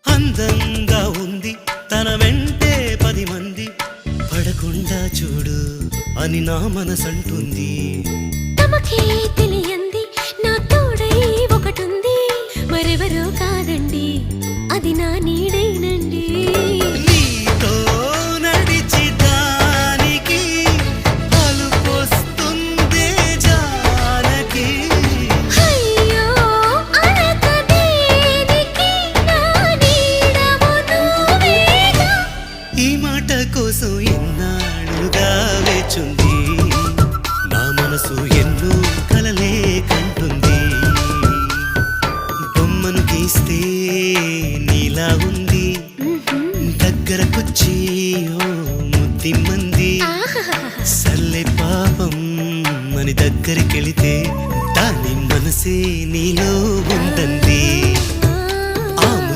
అందంగా ఉంది తన వెంటే 10 మంది పడకుండా చూడు అని నా మనసంటుంది. తమకే తెలియంది నా తోడై ఒకటుంది, మరెవరో కాదండి అది నా నీడైనండి. నీతో నడిచి దానికి అలుపొస్తుందే జానకి. అయ్యో అనక దేనికి నా నీడవు నువ్వేగా. ఈ మాట కోసం ఎన్నాళ్ళుగా వేచుంది నా మనసు, ఎన్నో కలలే కంటుంది. బొమ్మను గీస్తే నీలా ఉంది, దగ్గరకొచ్చి ఓ ముద్దిమ్మంది. సల్లే పాపం అని దగ్గరికెళితే దాని మనసే నీలో